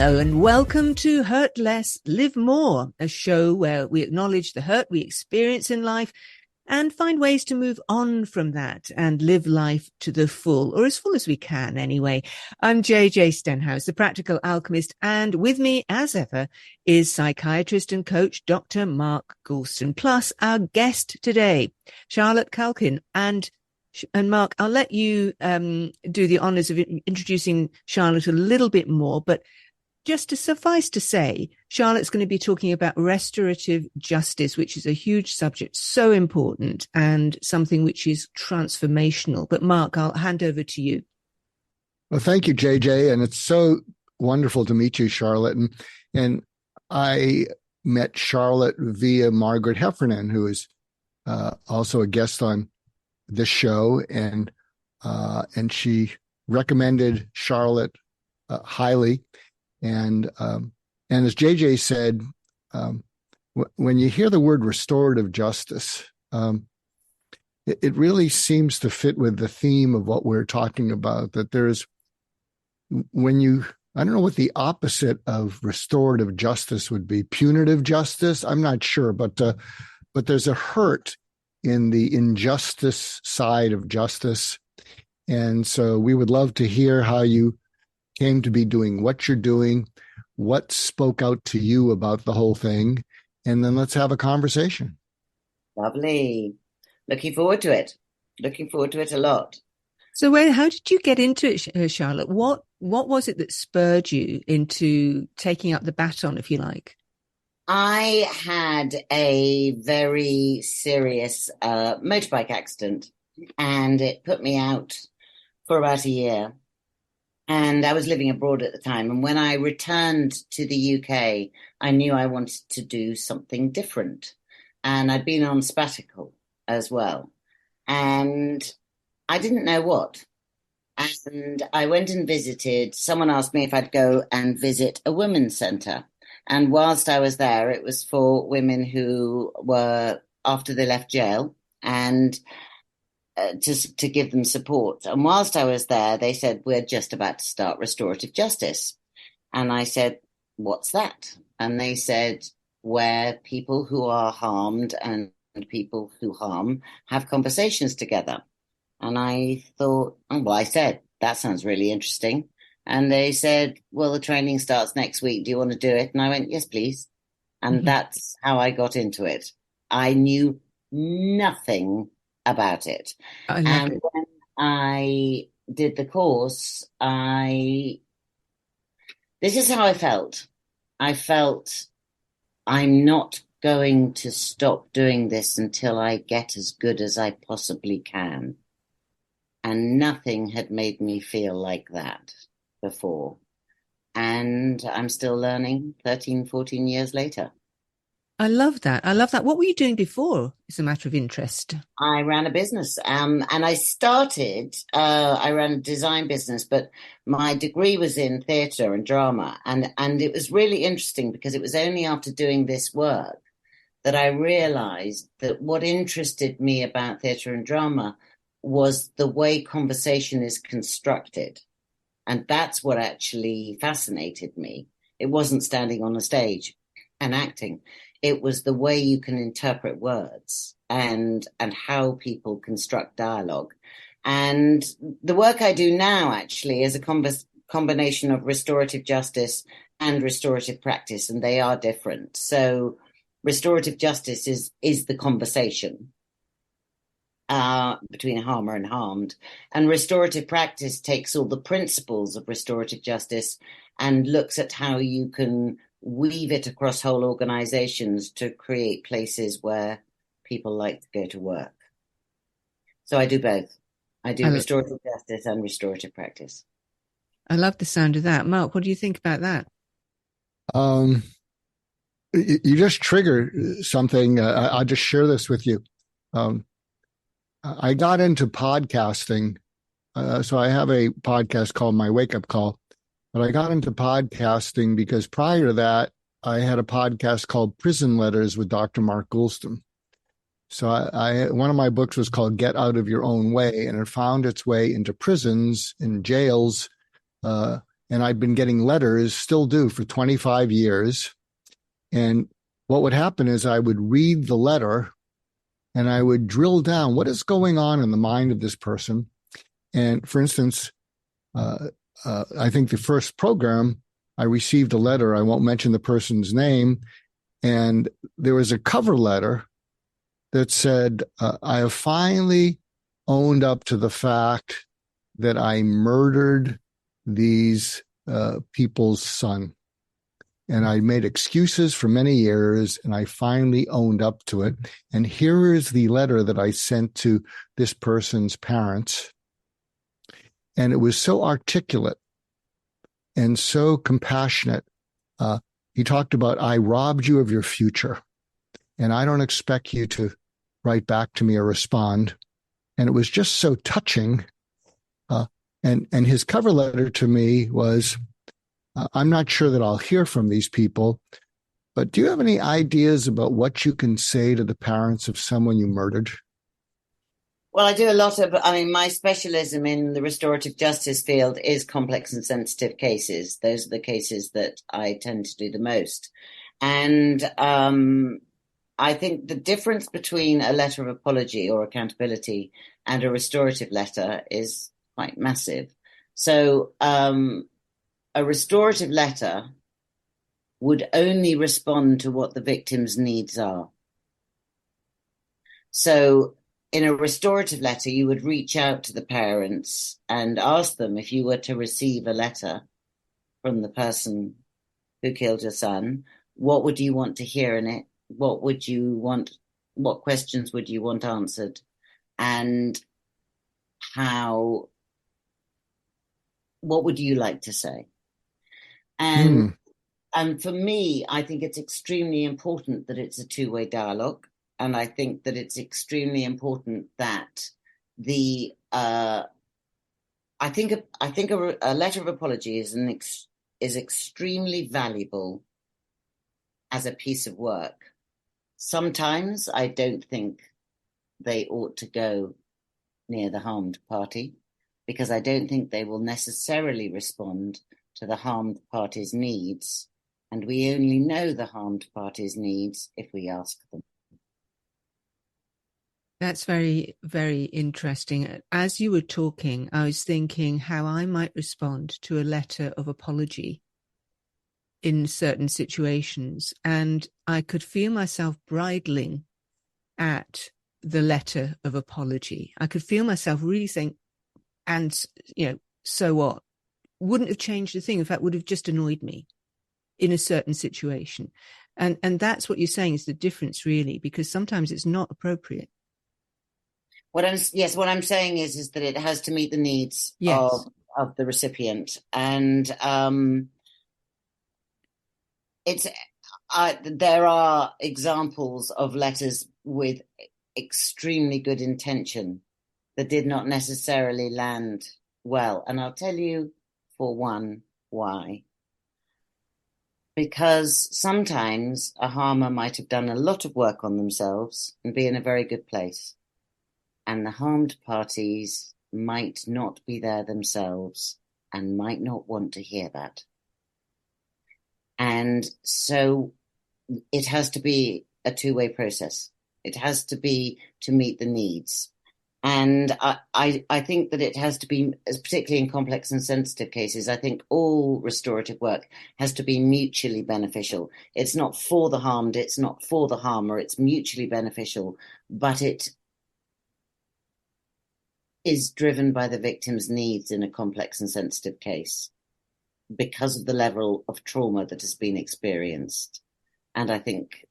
Hello and welcome to Hurt Less, Live More, a show where we acknowledge the hurt we experience in life and find ways to move on from that and live life to the full, or as full as we can anyway. I'm JJ Stenhouse, the practical alchemist, and with me, as ever, is psychiatrist and coach Dr. Mark Goulston, plus our guest today, Charlotte Calkin. And Mark, I'll let you do the honors of introducing Charlotte a little bit more, but just to suffice to say, Charlotte's going to be talking about restorative justice, which is a huge subject, so important, and something which is transformational. But Mark, I'll hand over to you. Well, thank you, JJ. And it's so wonderful to meet you, Charlotte. And I met Charlotte via Margaret Heffernan, who is also a guest on this show. And she recommended Charlotte highly. And as JJ said, when you hear the word restorative justice, it really seems to fit with the theme of what we're talking about, that there's, I don't know what the opposite of restorative justice would be. Punitive justice? I'm not sure, but there's a hurt in the injustice side of justice. And so we would love to hear how you came to be doing what you're doing, what spoke out to you about the whole thing, and then let's have a conversation. Lovely. Looking forward to it. Looking forward to it a lot. So how did you get into it, Charlotte? What was it that spurred you into taking up the baton, if you like? I had a very serious motorbike accident, and it put me out for about a year. And I was living abroad at the time. And when I returned to the UK, I knew I wanted to do something different. And I'd been on sabbatical as well. And I didn't know what. And I went and visited. Someone asked me if I'd go and visit a women's centre. And whilst I was there, it was for women who were after they left jail, and to give them support. And whilst I was there, they said, we're just about to start restorative justice. And I said, what's that? And they said, where people who are harmed and people who harm have conversations together. And I thought, I said, that sounds really interesting. And they said, well, the training starts next week. Do you want to do it? And I went, yes, please. And that's how I got into it. I knew nothing about it. And when I did the course, this is how I felt. I felt I'm not going to stop doing this until I get as good as I possibly can. And nothing had made me feel like that before. And I'm still learning 13, 14 years later. I love that. What were you doing before? It's a matter of interest. I ran a business, and I ran a design business, but my degree was in theatre and drama. And it was really interesting because it was only after doing this work that I realized that what interested me about theatre and drama was the way conversation is constructed. And that's what actually fascinated me. It wasn't standing on a stage and acting. It was the way you can interpret words and how people construct dialogue. And the work I do now actually is a combination of restorative justice and restorative practice, and they are different. So restorative justice is the conversation between a harmer and harmed. And restorative practice takes all the principles of restorative justice and looks at how you can weave it across whole organizations to create places where people like to go to work. So I do both. I do restorative justice and restorative practice. I love the sound of that. Mark, what do you think about that? You just triggered something. I'll just share this with you. I got into podcasting. So I have a podcast called My Wake Up Call. But I got into podcasting because prior to that, I had a podcast called Prison Letters with Dr. Mark Goulston. So one of my books was called Get Out of Your Own Way, and it found its way into prisons, in jails, And I'd been getting letters, still do, for 25 years. And what would happen is I would read the letter and I would drill down what is going on in the mind of this person. And for instance, I think the first program, I received a letter. I won't mention the person's name. And there was a cover letter that said, I have finally owned up to the fact that I murdered these people's son. And I made excuses for many years, and I finally owned up to it. And here is the letter that I sent to this person's parents. And it was so articulate and so compassionate. He talked about, I robbed you of your future, and I don't expect you to write back to me or respond. And it was just so touching. And his cover letter to me was, I'm not sure that I'll hear from these people, but do you have any ideas about what you can say to the parents of someone you murdered? Well, I do a lot of, my specialism in the restorative justice field is complex and sensitive cases. Those are the cases that I tend to do the most. And I think the difference between a letter of apology or accountability and a restorative letter is quite massive. So a restorative letter would only respond to what the victim's needs are. So in a restorative letter, you would reach out to the parents and ask them, if you were to receive a letter from the person who killed your son, what would you want to hear in it? What questions would you want answered? And what would you like to say? And for me, I think it's extremely important that it's a two-way dialogue. And I think that it's extremely important that I think a letter of apology is extremely valuable as a piece of work. Sometimes I don't think they ought to go near the harmed party, because I don't think they will necessarily respond to the harmed party's needs. And we only know the harmed party's needs if we ask them. That's very, very interesting. As you were talking, I was thinking how I might respond to a letter of apology in certain situations. And I could feel myself bridling at the letter of apology. I could feel myself really saying, and, so what? Wouldn't have changed a thing. In fact, would have just annoyed me in a certain situation. And that's what you're saying is the difference, really, because sometimes it's not appropriate. What I'm saying is that it has to meet the needs of the recipient. And there are examples of letters with extremely good intention that did not necessarily land well. And I'll tell you, for one, why. Because sometimes a harmer might have done a lot of work on themselves and be in a very good place. And the harmed parties might not be there themselves and might not want to hear that. And so it has to be a two-way process. It has to be to meet the needs. And I think that it has to be, particularly in complex and sensitive cases, I think all restorative work has to be mutually beneficial. It's not for the harmed, it's not for the harmer, it's mutually beneficial, but it is driven by the victim's needs in a complex and sensitive case because of the level of trauma that has been experienced. And I think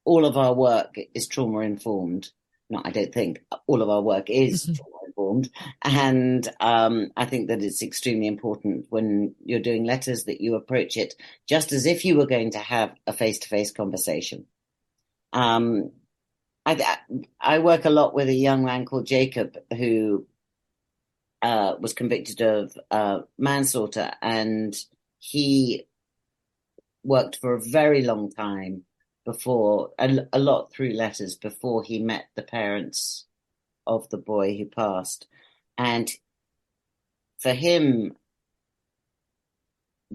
all of our work is trauma-informed. No, I don't think all of our work is trauma-informed. And I think that it's extremely important when you're doing letters that you approach it just as if you were going to have a face-to-face conversation. I work a lot with a young man called Jacob who was convicted of manslaughter, and he worked for a very long time before, a lot through letters, before he met the parents of the boy who passed. And for him,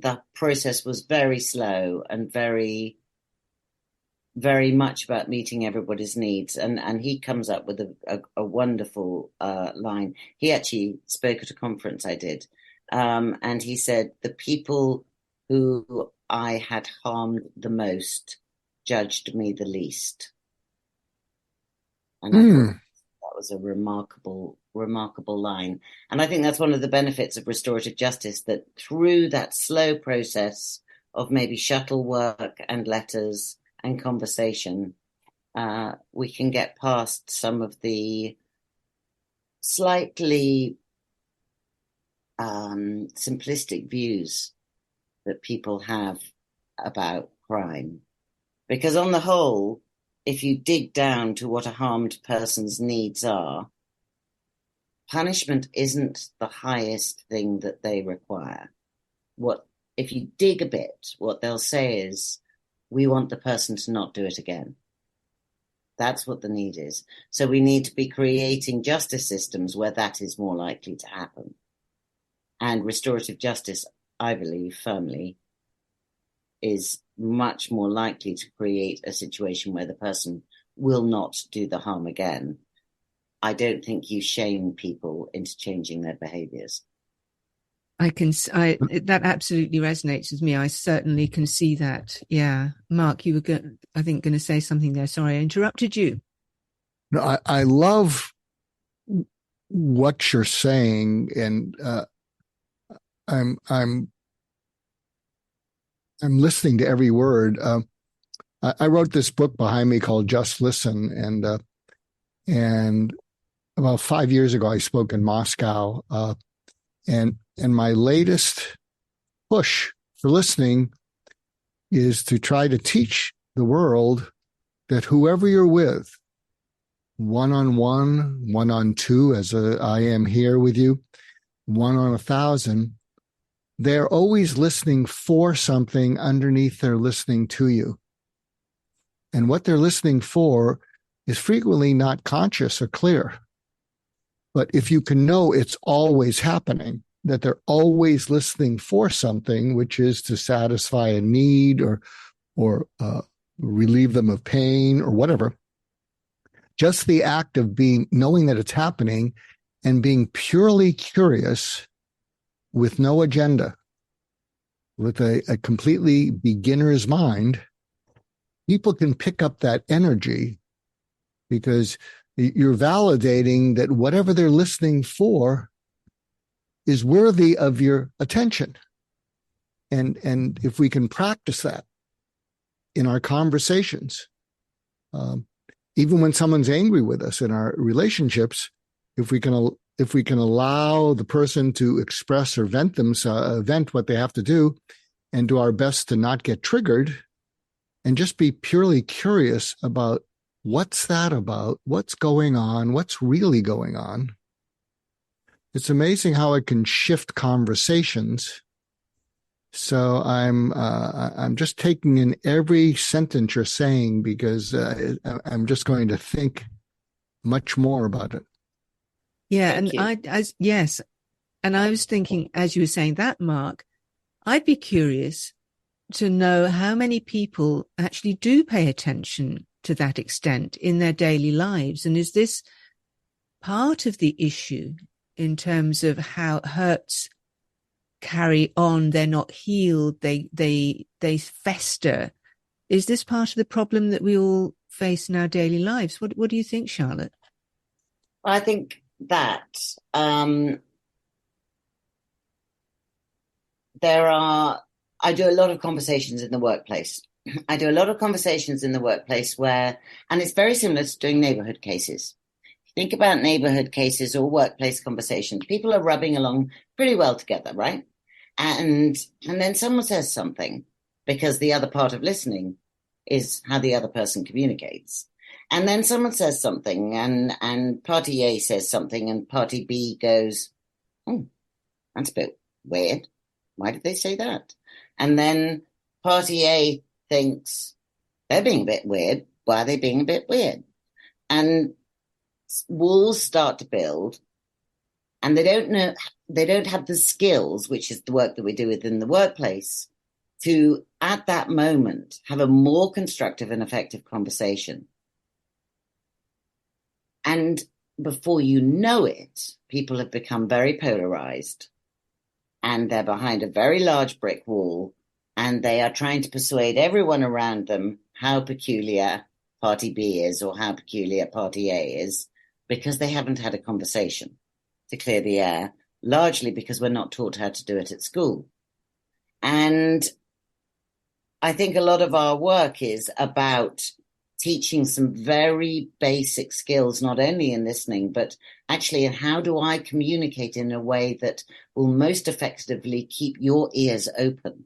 the process was very slow and very, very much about meeting everybody's needs. And he comes up with a wonderful line. He actually spoke at a conference I did. And he said, the people who I had harmed the most judged me the least. And I thought that was a remarkable line. And I think that's one of the benefits of restorative justice, that through that slow process of maybe shuttle work and letters and conversation, we can get past some of the slightly simplistic views that people have about crime. Because on the whole, if you dig down to what a harmed person's needs are, punishment isn't the highest thing that they require. If you dig a bit, what they'll say is, we want the person to not do it again. That's what the need is. So we need to be creating justice systems where that is more likely to happen. And restorative justice, I believe firmly, is much more likely to create a situation where the person will not do the harm again. I don't think you shame people into changing their behaviors. That absolutely resonates with me. I certainly can see that. Yeah. Mark, you were going to say something there. Sorry, I interrupted you. No, I love what you're saying, and I'm listening to every word. I wrote this book behind me called Just Listen, and about 5 years ago I spoke in Moscow, and my latest push for listening is to try to teach the world that whoever you're with, one-on-one, one-on-two, as I am here with you, 1-on-1,000, they're always listening for something underneath their listening to you. And what they're listening for is frequently not conscious or clear. But if you can know it's always happening, that they're always listening for something, which is to satisfy a need or relieve them of pain or whatever, just the act of knowing that it's happening and being purely curious with no agenda, with a completely beginner's mind, people can pick up that energy because you're validating that whatever they're listening for is worthy of your attention. And if we can practice that in our conversations, even when someone's angry with us in our relationships, if we can allow the person to express or vent what they have to do, and do our best to not get triggered, and just be purely curious about what's that about, what's going on, what's really going on. It's amazing how it can shift conversations. So I'm just taking in every sentence you're saying because I'm just going to think much more about it. Yeah, and I was thinking, as you were saying that, Mark, I'd be curious to know how many people actually do pay attention to that extent in their daily lives, and is this part of the issue in terms of how hurts carry on? They're not healed. They fester. Is this part of the problem that we all face in our daily lives? What do you think, Charlotte? I think that I do a lot of conversations in the workplace. I do a lot of conversations in the workplace and it's very similar to doing neighborhood cases. Think about neighborhood cases or workplace conversations. People are rubbing along pretty well together, right? And then someone says something, because the other part of listening is how the other person communicates. And then someone says something and party A says something and party B goes, oh, that's a bit weird. Why did they say that? And then party A thinks they're being a bit weird. Why are they being a bit weird? And walls start to build. And they don't have the skills, which is the work that we do within the workplace, to, at that moment, have a more constructive and effective conversation. And before you know it, people have become very polarized, and they're behind a very large brick wall, and they are trying to persuade everyone around them how peculiar Party B is or how peculiar Party A is, because they haven't had a conversation to clear the air, largely because we're not taught how to do it at school. And I think a lot of our work is about teaching some very basic skills, not only in listening, but actually in how do I communicate in a way that will most effectively keep your ears open?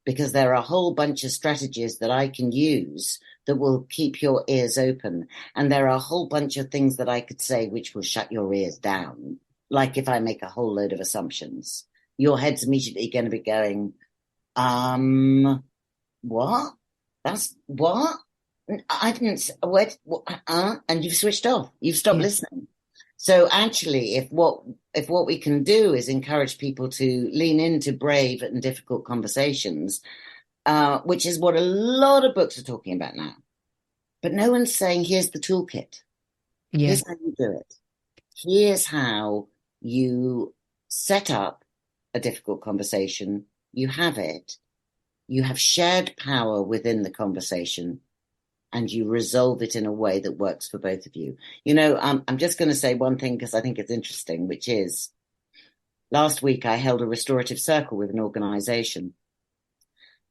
Because there are a whole bunch of strategies that I can use that will keep your ears open. And there are a whole bunch of things that I could say which will shut your ears down. Like if I make a whole load of assumptions, your head's immediately going to be going, what? That's what? I didn't, what, and you've switched off. You've stopped listening. So actually, if what we can do is encourage people to lean into brave and difficult conversations, which is what a lot of books are talking about now. But no one's saying, here's the toolkit. Yeah. Here's how you do it. Here's how you set up a difficult conversation. You have it. You have shared power within the conversation, and you resolve it in a way that works for both of you. You know, I'm just going to say one thing because I think it's interesting, which is last week I held a restorative circle with an organization,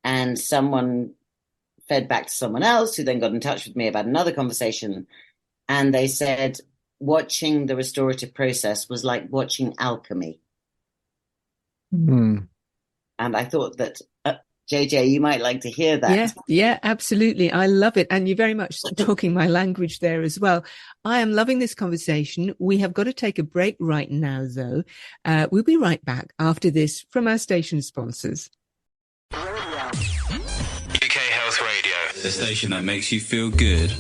and someone fed back to someone else who then got in touch with me about another conversation. And they said, watching the restorative process was like watching alchemy. Mm. And I thought that, JJ, you might like to hear that. Yeah, absolutely. I love it. And you're very much talking my language there as well. I am loving this conversation. We have got to take a break right now, though. We'll be right back after this from our station sponsors. UK Health Radio, the station that makes you feel good.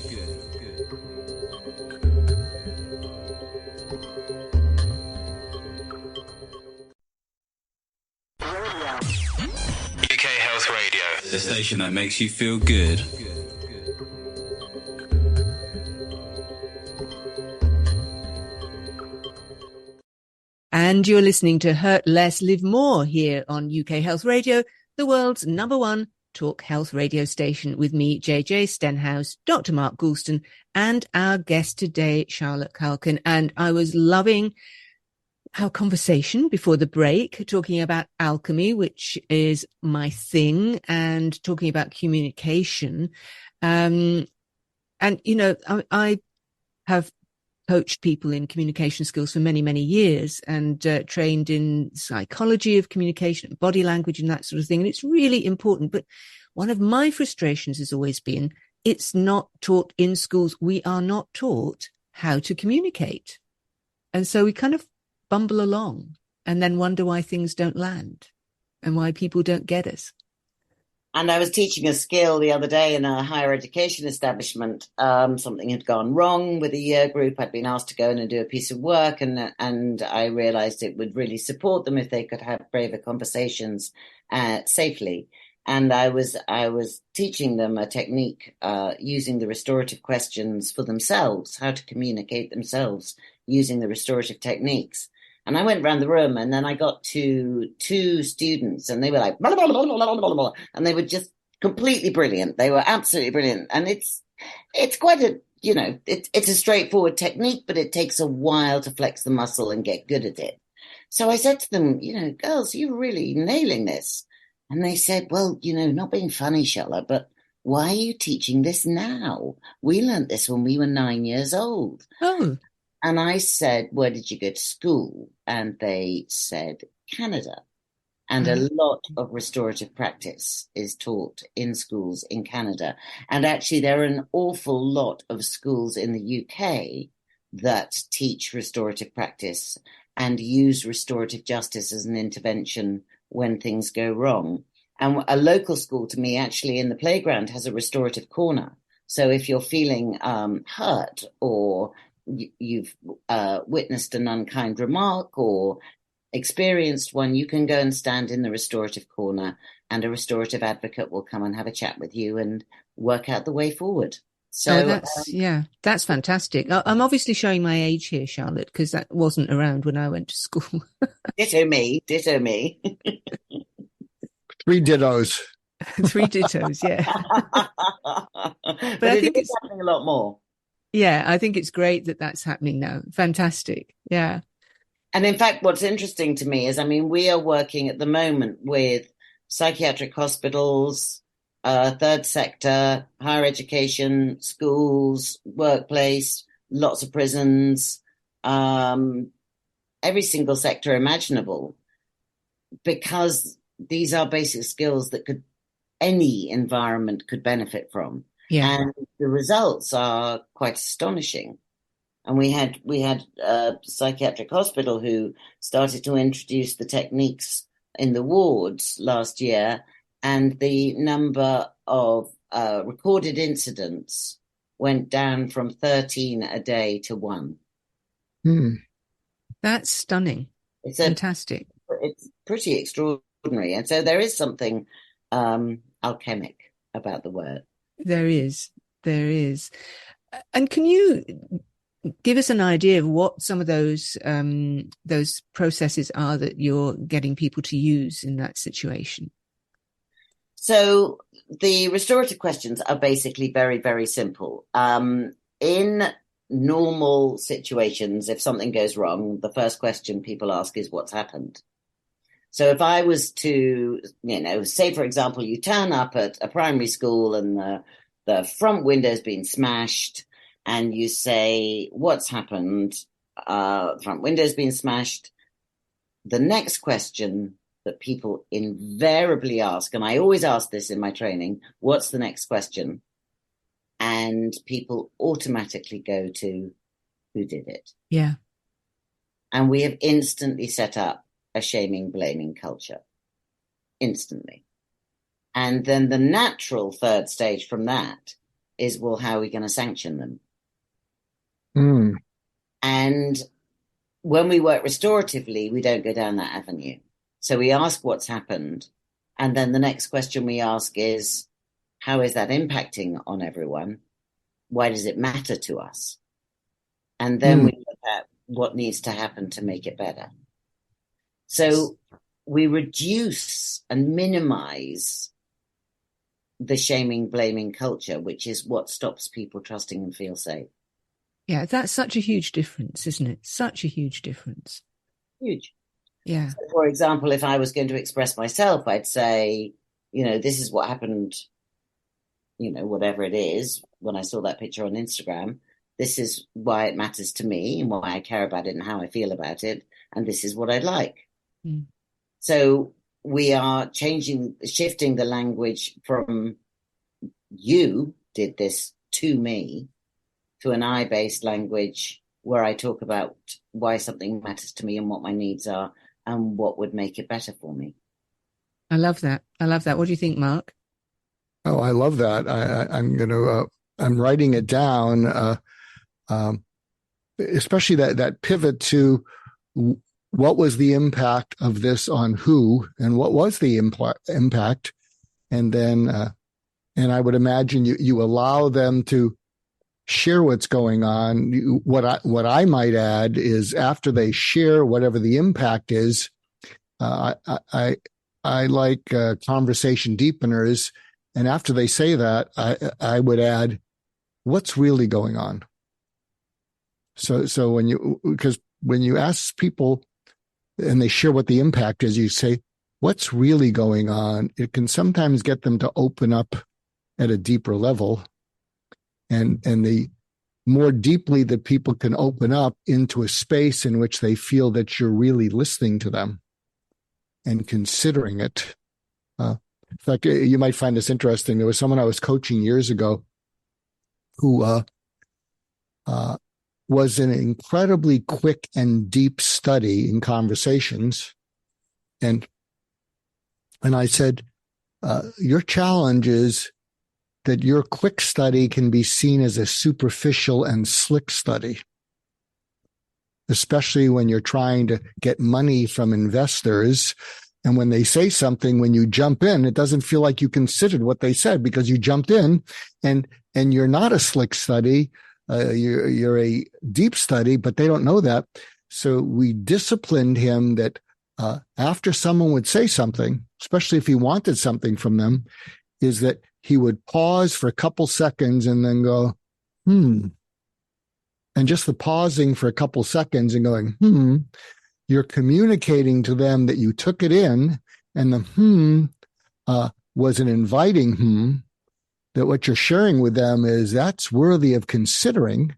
The station that makes you feel good. And you're listening to Hurt Less, Live More here on UK Health Radio, the world's #1 talk health radio station, with me, JJ Stenhouse, Dr. Mark Goulston, and our guest today, Charlotte Calkin. And I was loving our conversation before the break, talking about alchemy, which is my thing, and talking about communication. And, you know, I have coached people in communication skills for many, many years, and trained in psychology of communication, body language and that sort of thing. And it's really important. But one of my frustrations has always been, it's not taught in schools. We are not taught how to communicate. And so we kind of bumble along and then wonder why things don't land and why people don't get us. And I was teaching a skill the other day in a higher education establishment. Something had gone wrong with a year group. I'd been asked to go in and do a piece of work, and I realized it would really support them if they could have braver conversations safely. And I was teaching them a technique using the restorative questions for themselves, how to communicate themselves using the restorative techniques. And I went around the room, and then I got to 2 students, and they were like, blah, blah, blah, blah, blah, blah, blah, and they were just completely brilliant. They were absolutely brilliant. And it's quite a, you know, it's a straightforward technique, but it takes a while to flex the muscle and get good at it. So I said to them, you know, girls, you're really nailing this. And they said, well, you know, not being funny, Charlotte, but why are you teaching this now? We learned this when we were 9 years old. Oh. And I said, where did you go to school? And they said, Canada. And a lot of restorative practice is taught in schools in Canada. And actually, there are an awful lot of schools in the UK that teach restorative practice and use restorative justice as an intervention when things go wrong. And a local school to me, actually, in the playground has a restorative corner. So if you're feeling hurt or you've witnessed an unkind remark or experienced one, you can go and stand in the restorative corner, and a restorative advocate will come and have a chat with you and work out the way forward. So that's fantastic. I'm obviously showing my age here, Charlotte, because that wasn't around when I went to school. Ditto me. 3 dittos. 3 dittos, yeah. But I think it's happening a lot more. Yeah, I think it's great that that's happening now. Fantastic. Yeah. And in fact, what's interesting to me is, I mean, we are working at the moment with psychiatric hospitals, third sector, higher education, schools, workplace, lots of prisons, every single sector imaginable, because these are basic skills that any environment could benefit from. Yeah. And the results are quite astonishing. And we had a psychiatric hospital who started to introduce the techniques in the wards last year, and the number of recorded incidents went down from 13 a day to 1. That's stunning. It's fantastic. It's pretty extraordinary. And so there is something alchemic about the word. There is. And can you give us an idea of what some of those processes are that you're getting people to use in that situation? So the restorative questions are basically very, very simple. In normal situations, if something goes wrong, the first question people ask is, what's happened? So if I was to, say, for example, you turn up at a primary school and the front window's been smashed, and you say, what's happened? Front window's been smashed. The next question that people invariably ask, and I always ask this in my training, what's the next question? And people automatically go to, who did it? Yeah. And we have instantly set up a shaming, blaming culture. Instantly. And then the natural third stage from that is, well, how are we going to sanction them? And when we work restoratively, we don't go down that avenue. So we ask what's happened. And then the next question we ask is, how is that impacting on everyone? Why does it matter to us? And then we look at what needs to happen to make it better. So we reduce and minimize the shaming, blaming culture, which is what stops people trusting and feel safe. Yeah, that's such a huge difference, isn't it? Such a huge difference. Huge. Yeah. So for example, if I was going to express myself, I'd say, this is what happened, whatever it is, when I saw that picture on Instagram. This is why it matters to me and why I care about it and how I feel about it. And this is what I'd like. So we are shifting the language from you did this to me to an I-based language where I talk about why something matters to me and what my needs are and what would make it better for me. I love that. What do you think, Mark? Oh, I love that. I'm writing it down, especially that pivot to what was the impact of this on who, and what was the impact, and then and I would imagine you allow them to share what's going on. What I might add is, after they share whatever the impact is, I like conversation deepeners, and after they say that, I would add, what's really going on. So when you ask people and they share what the impact is, you say, what's really going on? It can sometimes get them to open up at a deeper level. And the more deeply that people can open up into a space in which they feel that you're really listening to them and considering it. In fact, you might find this interesting. There was someone I was coaching years ago who was an incredibly quick and deep study in conversations. And I said, your challenge is that your quick study can be seen as a superficial and slick study. especially when you're trying to get money from investors. And when they say something, when you jump in, it doesn't feel like you considered what they said because you jumped in, and you're not a slick study. You're a deep study, but they don't know that. So we disciplined him that after someone would say something, especially if he wanted something from them, is that he would pause for a couple seconds and then go, And just the pausing for a couple seconds and going, you're communicating to them that you took it in, and the was an inviting that what you're sharing with them is that's worthy of considering,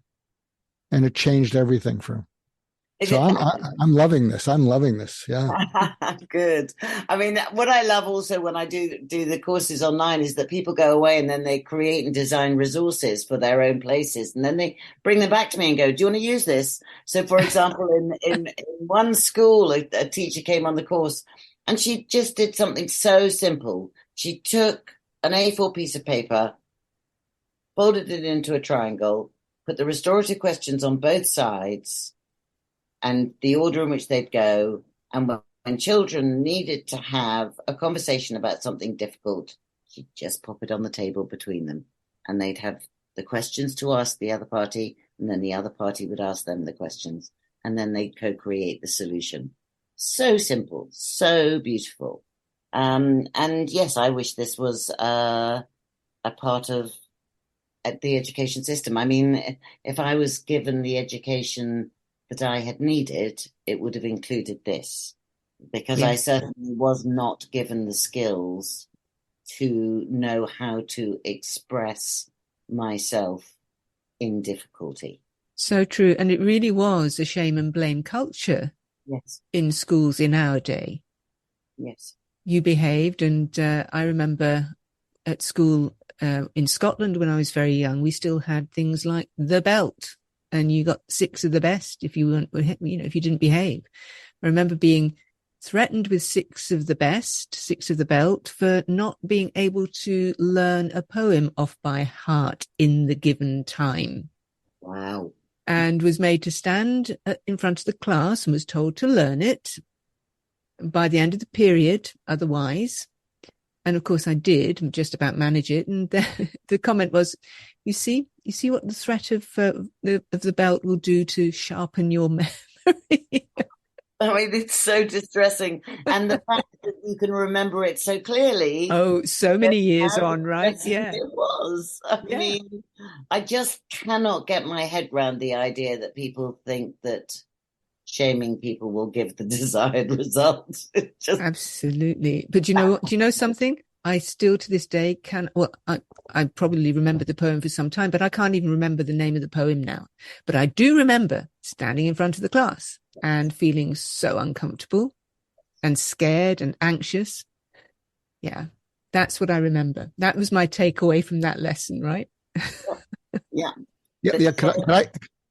and it changed everything for him. So I'm loving this. I'm loving this. Yeah. Good. I mean, what I love also when I do the courses online is that people go away and then they create and design resources for their own places. And then they bring them back to me and go, do you want to use this? So, for example, in one school, a teacher came on the course and she just did something so simple. She took an A4 piece of paper, folded it into a triangle, put the restorative questions on both sides, and the order in which they'd go. And when children needed to have a conversation about something difficult, she'd just pop it on the table between them. And they'd have the questions to ask the other party, and then the other party would ask them the questions. And then they'd co-create the solution. So simple, so beautiful. And yes, I wish this was a part of the education system. I mean, if I was given the education that I had needed, it would have included this, because I certainly was not given the skills to know how to express myself in difficulty. So true. And it really was a shame and blame culture in schools in our day. Yes. You behaved, and I remember at school in Scotland when I was very young, we still had things like the belt. And you got 6 of the best if you weren't, if you didn't behave. I remember being threatened with 6 of the best, 6 of the belt, for not being able to learn a poem off by heart in the given time. Wow. And was made to stand in front of the class and was told to learn it by the end of the period, otherwise. And of course I did just about manage it. And the comment was, you see what the threat of the belt will do to sharpen your memory. I mean, it's so distressing. And the fact that you can remember it so clearly. Oh, so many years on, right? Yeah. It was. I mean, I just cannot get my head around the idea that people think that shaming people will give the desired results. Absolutely. But do you know something? I still to this day I probably remember the poem for some time, but I can't even remember the name of the poem now. But I do remember standing in front of the class and feeling so uncomfortable and scared and anxious. Yeah, that's what I remember. That was my takeaway from that lesson, right? Yeah. Yeah.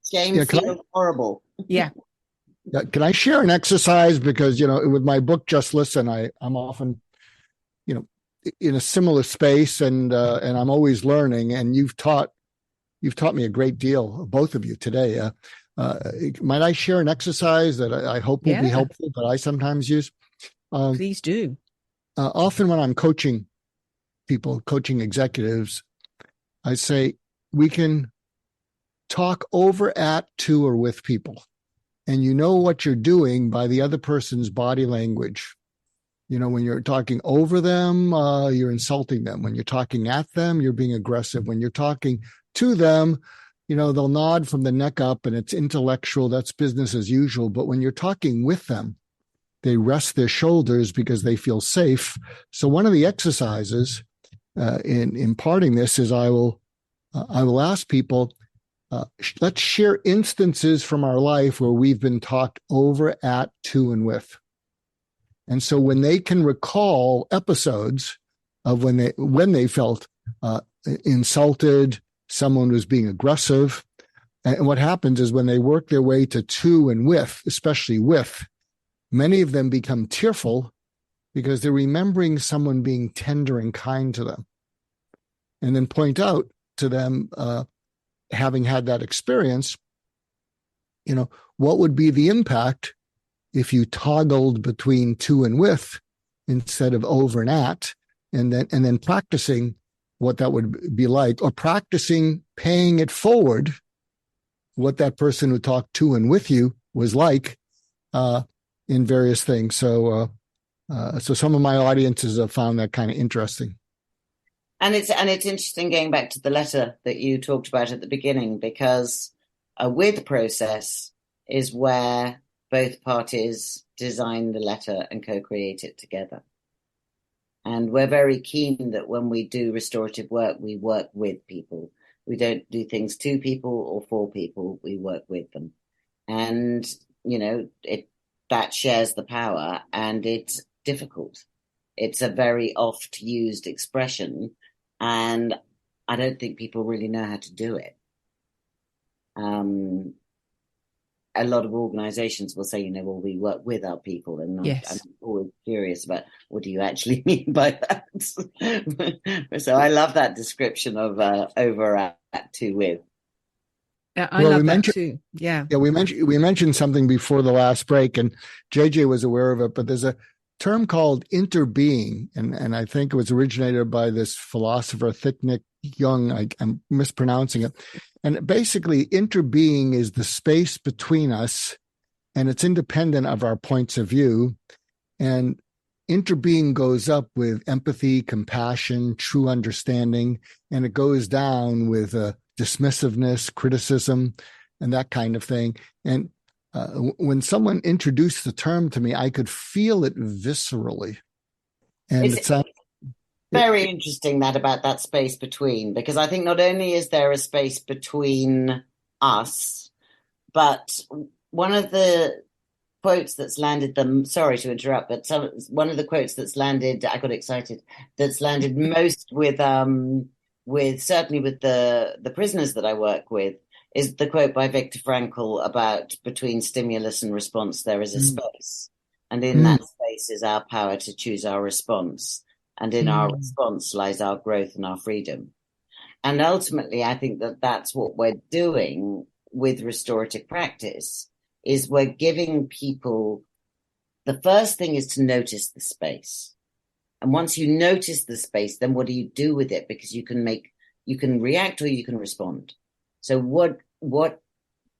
Shame feels horrible. Yeah. Can I share an exercise? Because, with my book, Just Listen, I'm often, in a similar space, and I'm always learning. And you've taught me a great deal, both of you today. Might I share an exercise that I hope will be helpful, that I sometimes use? Please do. Often when I'm coaching people, coaching executives, I say we can talk over, at, to, or with people. And you know what you're doing by the other person's body language. When you're talking over them, you're insulting them. When you're talking at them, you're being aggressive. When you're talking to them, they'll nod from the neck up and it's intellectual. That's business as usual. But when you're talking with them, they rest their shoulders because they feel safe. So one of the exercises in imparting this is I will ask people, let's share instances from our life where we've been talked over, at, to, and with. And so when they can recall episodes of when they felt insulted, someone was being aggressive, and what happens is when they work their way to and with, especially with, many of them become tearful because they're remembering someone being tender and kind to them. And then point out to them, having had that experience, what would be the impact if you toggled between to and with instead of over and at, and then practicing what that would be like, or practicing paying it forward, what that person who talked to and with you was like in various things. So some of my audiences have found that kind of interesting. And it's interesting going back to the letter that you talked about at the beginning, because a with process is where both parties design the letter and co-create it together. And we're very keen that when we do restorative work, we work with people. We don't do things to people or for people. We work with them. And, that shares the power, and it's difficult. It's a very oft used expression, and I don't think people really know how to do it. A lot of organizations will say, we work with our people. And yes. I'm always curious about, what do you actually mean by that? So I love that description of over at to with. Yeah, I love that too. Yeah. Yeah, we mentioned something before the last break, and JJ was aware of it, but there's a term called interbeing, and I think it was originated by this philosopher Thich Nhat Hanh. I'm mispronouncing it. And basically, interbeing is the space between us, and it's independent of our points of view. And interbeing goes up with empathy, compassion, true understanding, and it goes down with dismissiveness, criticism, and that kind of thing. And when someone introduced the term to me, I could feel it viscerally. And it sounds very interesting that about that space between, because I think not only is there a space between us, but one of the quotes that's landed them, sorry to interrupt, but one of the quotes that's landed, I got excited, that's landed most with certainly with the prisoners that I work with, is the quote by Viktor Frankl about between stimulus and response, there is a space. And in that space is our power to choose our response. And in our response lies our growth and our freedom. And ultimately, I think that that's what we're doing with restorative practice, is we're giving people, the first thing is to notice the space. And once you notice the space, then what do you do with it? Because you can react or you can respond. So what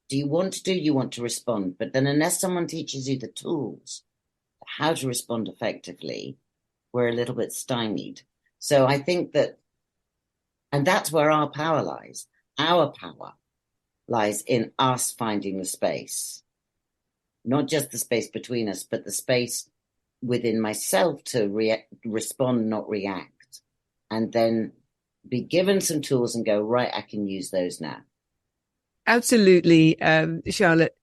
do you want to do? You want to respond. But then unless someone teaches you the tools, how to respond effectively, we're a little bit stymied. So I think that, and that's where our power lies. Our power lies in us finding the space, not just the space between us, but the space within myself to respond, not react, and then be given some tools and go, right, I can use those now. Absolutely. Charlotte,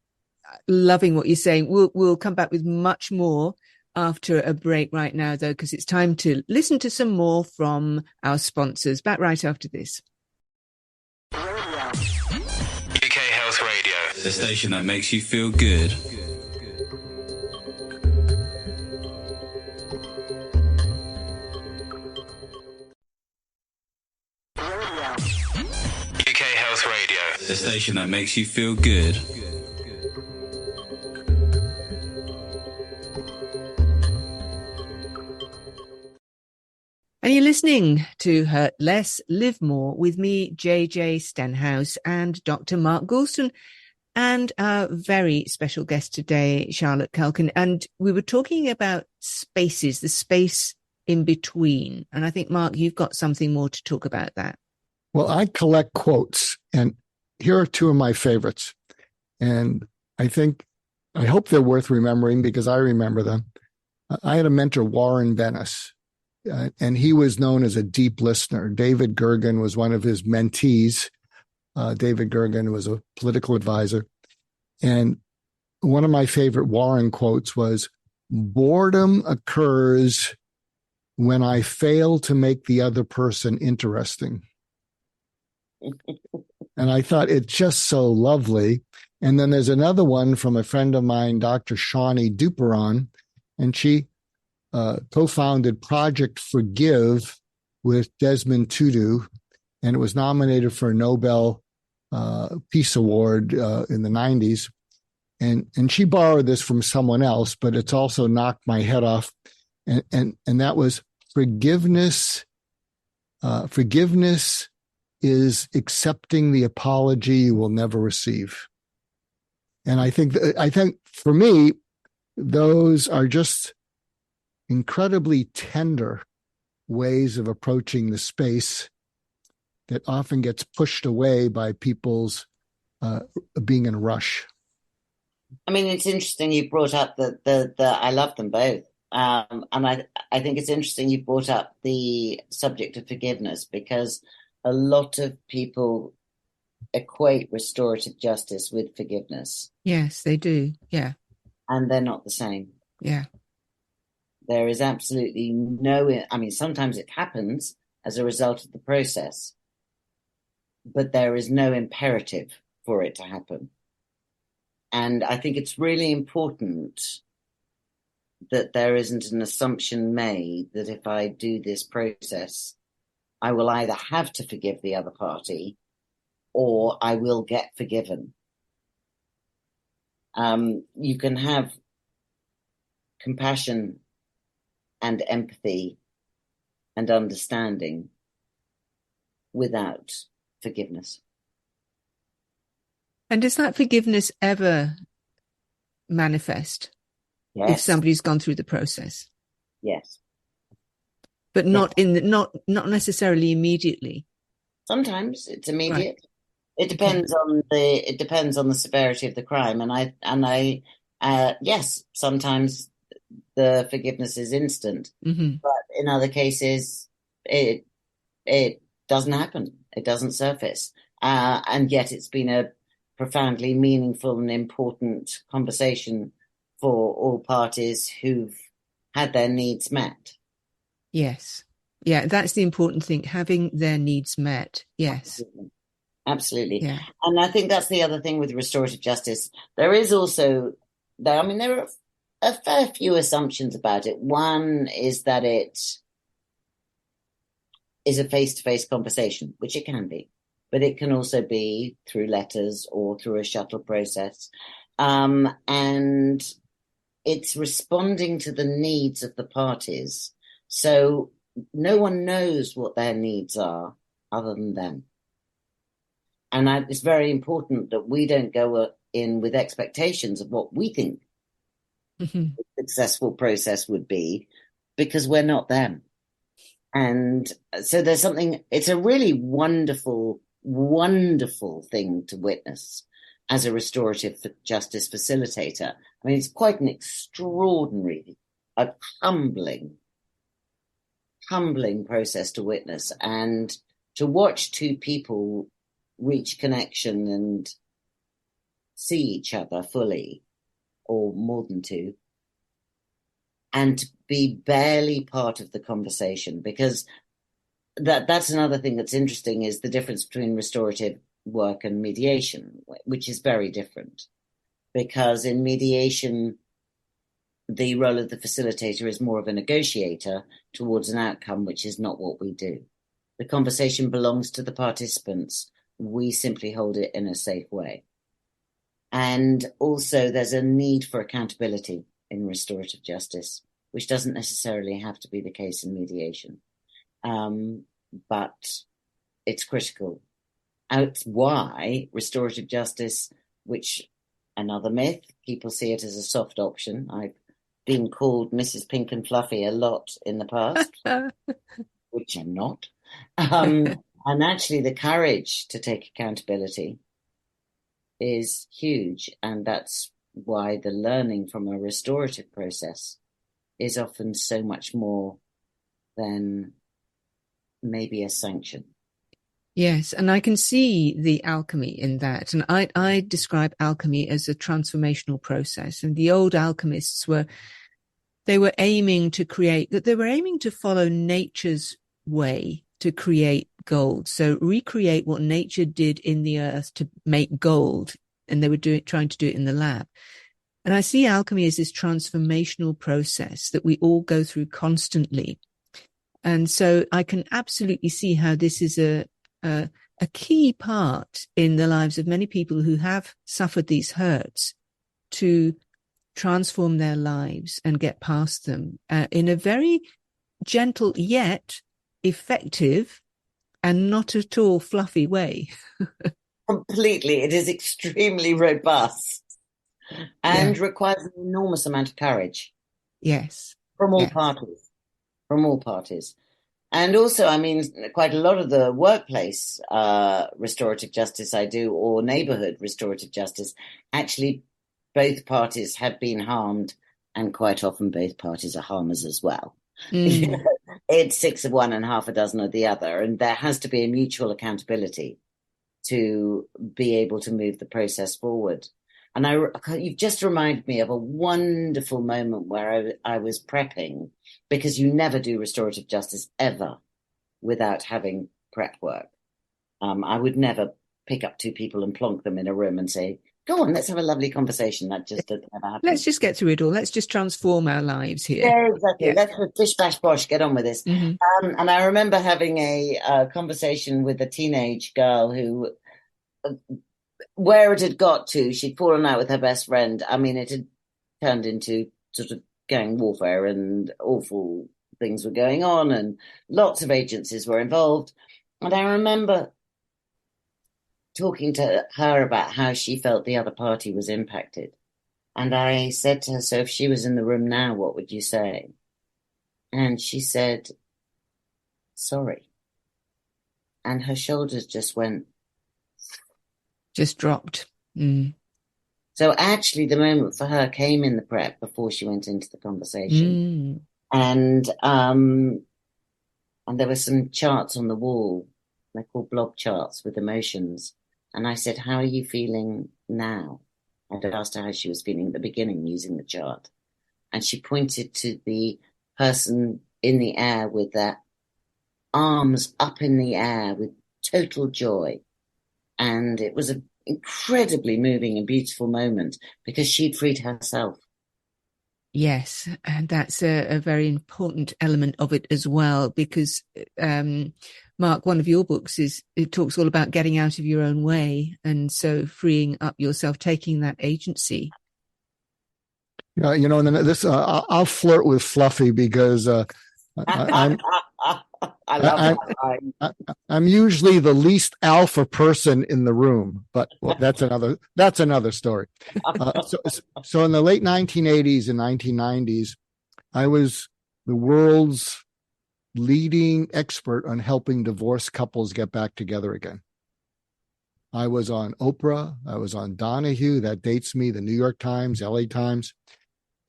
loving what you're saying. We'll come back with much more after a break right now, though, because it's time to listen to some more from our sponsors. Back right after this. UK Health Radio, the station that makes you feel good. UK Health Radio, the station that makes you feel good. And you're listening to Hurt Less, Live More with me, JJ Stenhouse, and Dr. Mark Goulston, and our very special guest today, Charlotte Calkin. And we were talking about spaces, the space in between. And I think, Mark, you've got something more to talk about that. Well, I collect quotes, and here are two of my favorites. And I hope they're worth remembering because I remember them. I had a mentor, Warren Bennis. And he was known as a deep listener. David Gergen was one of his mentees. David Gergen was a political advisor. And one of my favorite Warren quotes was, boredom occurs when I fail to make the other person interesting. And I thought it's just so lovely. And then there's another one from a friend of mine, Dr. Shawnee Duperon, and she co-founded Project Forgive with Desmond Tutu, and it was nominated for a Nobel Peace Award in the 90s. And she borrowed this from someone else, but it's also knocked my head off. And that was forgiveness. Forgiveness is accepting the apology you will never receive. And I think for me, those are just incredibly tender ways of approaching the space that often gets pushed away by people's being in a rush. I mean, it's interesting you brought up the I love them both. And I think it's interesting you brought up the subject of forgiveness, because a lot of people equate restorative justice with forgiveness. Yes, they do. Yeah. And they're not the same. Yeah. There is absolutely I mean, sometimes it happens as a result of the process, but there is no imperative for it to happen. And I think it's really important that there isn't an assumption made that if I do this process, I will either have to forgive the other party or I will get forgiven. You can have compassion and empathy and understanding without forgiveness. And does that forgiveness ever manifest? Yes. If somebody's gone through the process? Yes. But not not necessarily immediately. Sometimes it's immediate. Right. It depends on the severity of the crime, and yes, sometimes the forgiveness is instant, Mm-hmm. but in other cases it doesn't happen. It doesn't surface, and yet it's been a profoundly meaningful and important conversation for all parties who've had their needs met. Yes. Yeah, that's the important thing, having their needs met. Yes. Absolutely. Yeah. And I think that's the other thing with restorative justice. There is also, there are a fair few assumptions about it. One is that it is a face-to-face conversation, which it can be, but it can also be through letters or through a shuttle process. And it's responding to the needs of the parties. So no one knows what their needs are other than them. And it's very important that we don't go in with expectations of what we think a successful process would be, because we're not them. And so it's a really wonderful, wonderful thing to witness as a restorative justice facilitator. I mean, it's quite an extraordinary, a humbling process to witness, and to watch two people reach connection and see each other fully, or more than two, and to be barely part of the conversation, because that's another thing that's interesting, is the difference between restorative work and mediation, which is very different, because in mediation the role of the facilitator is more of a negotiator towards an outcome, which is not what we do. The conversation belongs to the participants. We simply hold it in a safe way. And also there's a need for accountability in restorative justice, which doesn't necessarily have to be the case in mediation. But it's critical. It's why restorative justice, which another myth, people see it as a soft option. I've been called Mrs. Pink and Fluffy a lot in the past, which I'm not. And actually the courage to take accountability is huge. And that's why the learning from a restorative process is often so much more than maybe a sanction. Yes, and I can see the alchemy in that. And I describe alchemy as a transformational process. And the old alchemists were aiming to follow nature's way to create gold. So recreate what nature did in the earth to make gold. And they were trying to do it in the lab. And I see alchemy as this transformational process that we all go through constantly. And so I can absolutely see how this is a key part in the lives of many people who have suffered these hurts, to transform their lives and get past them in a very gentle yet effective and not at all fluffy way. Completely. It is extremely robust and requires an enormous amount of courage. Yes. From all parties. From all parties. And also, I mean, quite a lot of the workplace restorative justice I do, or neighborhood restorative justice, actually both parties have been harmed, and quite often both parties are harmers as well. You know, it's 6 of one and half a dozen of the other, and there has to be a mutual accountability to be able to move the process forward. And you've just reminded me of a wonderful moment where I was prepping, because you never do restorative justice ever without having prep work. I would never pick up two people and plonk them in a room and say, go on, let's have a lovely conversation. That just never happens. Let's just get through it all. Let's just transform our lives here. Yeah, exactly. Yeah. Let's bish, bash, bosh, get on with this. Mm-hmm. And I remember having a conversation with a teenage girl who... where it had got to, she'd fallen out with her best friend. I mean, it had turned into sort of gang warfare, and awful things were going on, and lots of agencies were involved. And I remember talking to her about how she felt the other party was impacted. And I said to her, so if she was in the room now, what would you say? And she said, sorry. And her shoulders just went... just dropped. So actually the moment for her came in the prep before she went into the conversation. And there were some charts on the wall. They're called blob charts with emotions. And I said, how are you feeling now? I'd asked her how she was feeling at the beginning using the chart. And she pointed to the person in the air with their arms up in the air with total joy. And it was an incredibly moving and beautiful moment, because she'd freed herself. Yes, and that's a very important element of it as well, because Mark, one of your books it talks all about getting out of your own way, and so freeing up yourself, taking that agency. You know, and then this I'll flirt with Fluffy, because I'm usually the least alpha person in the room, but that's another story. So in the late 1980s and 1990s, I was the world's leading expert on helping divorced couples get back together again. I was on Oprah, I was on Donahue, that dates me, the New York Times, LA Times,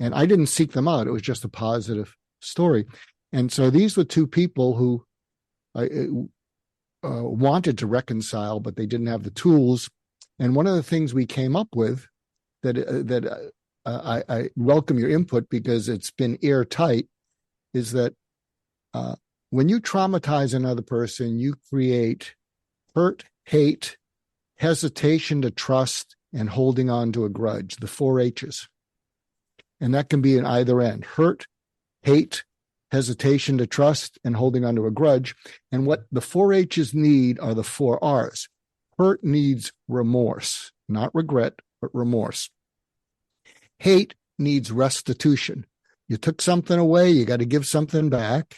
and I didn't seek them out. It was just a positive story. And so these were two people who wanted to reconcile, but they didn't have the tools. And one of the things we came up with that I welcome your input, because it's been airtight, is that when you traumatize another person, you create hurt, hate, hesitation to trust, and holding on to a grudge, the 4 H's. And that can be in either end: hurt, hate, hesitation to trust, and holding on to a grudge. And what the 4 H's need are the 4 R's. Hurt needs remorse, not regret, but remorse. Hate needs restitution. You took something away, you got to give something back.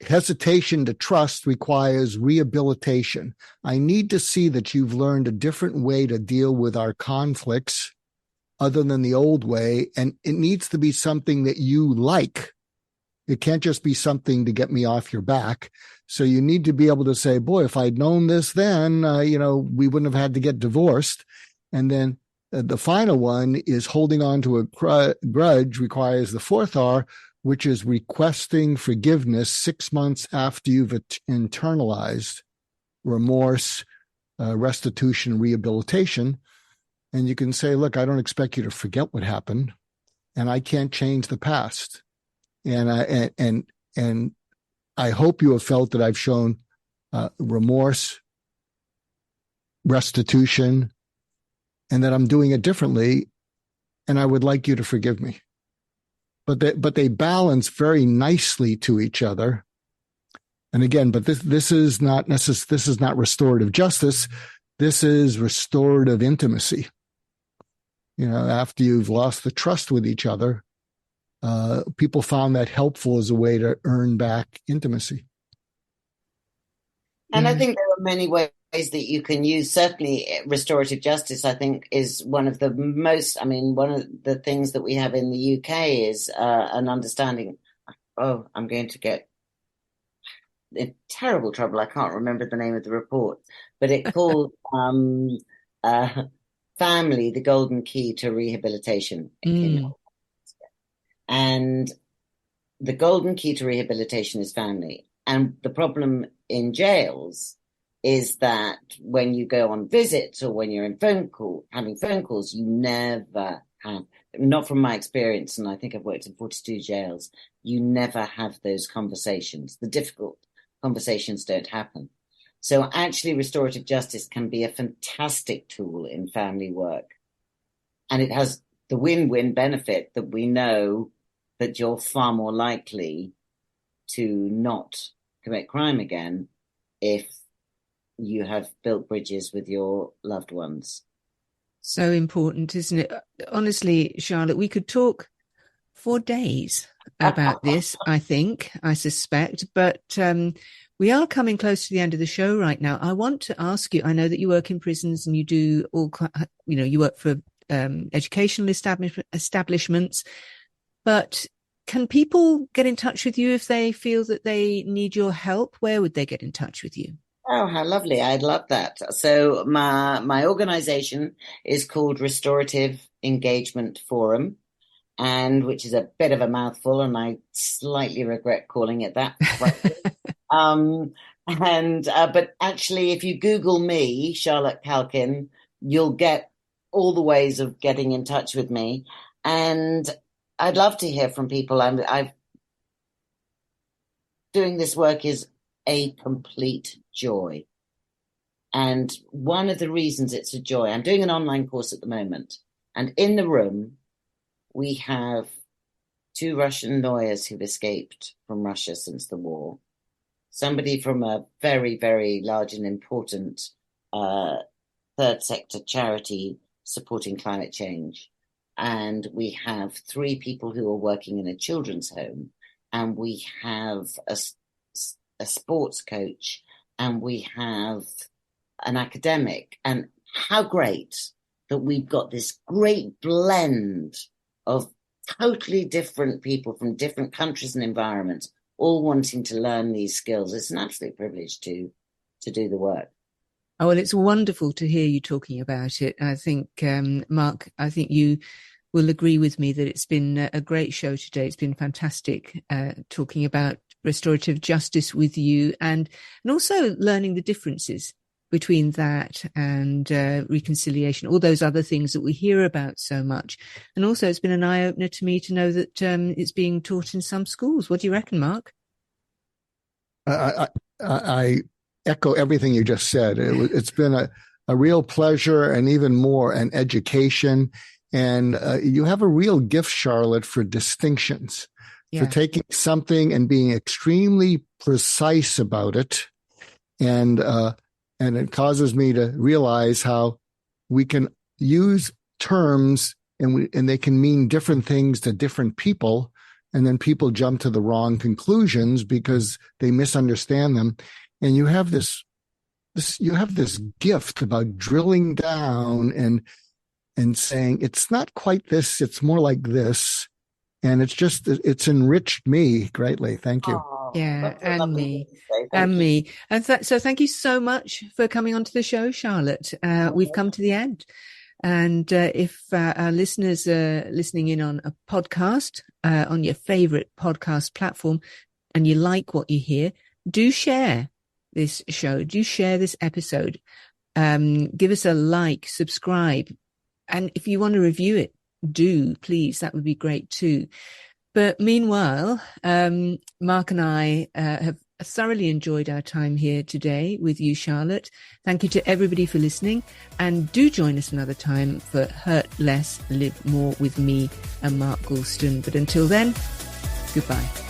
Hesitation to trust requires rehabilitation. I need to see that you've learned a different way to deal with our conflicts other than the old way, and it needs to be something that you like. It can't just be something to get me off your back. So you need to be able to say, boy, if I'd known this then, we wouldn't have had to get divorced. And then the final one is holding on to a grudge requires the 4th R, which is requesting forgiveness 6 months after you've internalized remorse, restitution, rehabilitation. And you can say, look, I don't expect you to forget what happened, and I can't change the past. And I hope you have felt that I've shown remorse, restitution, and that I'm doing it differently, and I would like you to forgive me. But they balance very nicely to each other. And again, but this is not restorative justice. This is restorative intimacy. After you've lost the trust with each other, people found that helpful as a way to earn back intimacy. And I think there are many ways that you can use. Certainly, restorative justice, I think, is one of the most, one of the things that we have in the UK is an understanding. Oh, I'm going to get in terrible trouble. I can't remember the name of the report, but it called Family, the Golden Key to Rehabilitation. And the golden key to rehabilitation is family. And the problem in jails is that when you go on visits or when you're having phone calls, you never have, not from my experience, and I think I've worked in 42 jails, you never have those conversations. The difficult conversations don't happen. So actually restorative justice can be a fantastic tool in family work. And it has the win-win benefit that we know that you're far more likely to not commit crime again if you have built bridges with your loved ones. So important, isn't it? Honestly, Charlotte, we could talk for days about this, I suspect, but we are coming close to the end of the show right now. I want to ask you, I know that you work in prisons and you do you work for educational establishments, but can people get in touch with you if they feel that they need your help? Where would they get in touch with you? Oh, how lovely. I'd love that. So my organization is called Restorative Engagement Forum, and which is a bit of a mouthful, and I slightly regret calling it that. But actually, if you Google me, Charlotte Calkin, you'll get all the ways of getting in touch with me. And I'd love to hear from people. I've doing this work is a complete joy. And one of the reasons it's a joy, I'm doing an online course at the moment, and in the room we have 2 Russian lawyers who've escaped from Russia since the war, somebody from a very, very large and important third sector charity supporting climate change. And we have 3 people who are working in a children's home, and we have a sports coach, and we have an academic. And how great that we've got this great blend of totally different people from different countries and environments, all wanting to learn these skills. It's an absolute privilege to do the work. Oh, well, it's wonderful to hear you talking about it. I think, Mark, I think you will agree with me that it's been a great show today. It's been fantastic talking about restorative justice with you, and also learning the differences between that and reconciliation, all those other things that we hear about so much. And also it's been an eye-opener to me to know that it's being taught in some schools. What do you reckon, Mark? I echo everything you just said. It's been a real pleasure, and even more an education. And you have a real gift, Charlotte, for distinctions, for taking something and being extremely precise about it. And it causes me to realize how we can use terms and they can mean different things to different people. And then people jump to the wrong conclusions because they misunderstand them. And you have this gift about drilling down and saying, it's not quite this, it's more like this. And it's enriched me greatly. Thank you. Yeah, and me. And so thank you so much for coming onto the show, Charlotte. We've come to the end. And if our listeners are listening in on a podcast, on your favorite podcast platform, and you like what you hear, do share this show. Do share this episode. Give us a like, subscribe. And if you want to review it, do, please. That would be great too. But meanwhile, Mark and I have thoroughly enjoyed our time here today with you, Charlotte. Thank you to everybody for listening. And do join us another time for Hurt Less, Live More with me and Mark Goulston. But until then, goodbye.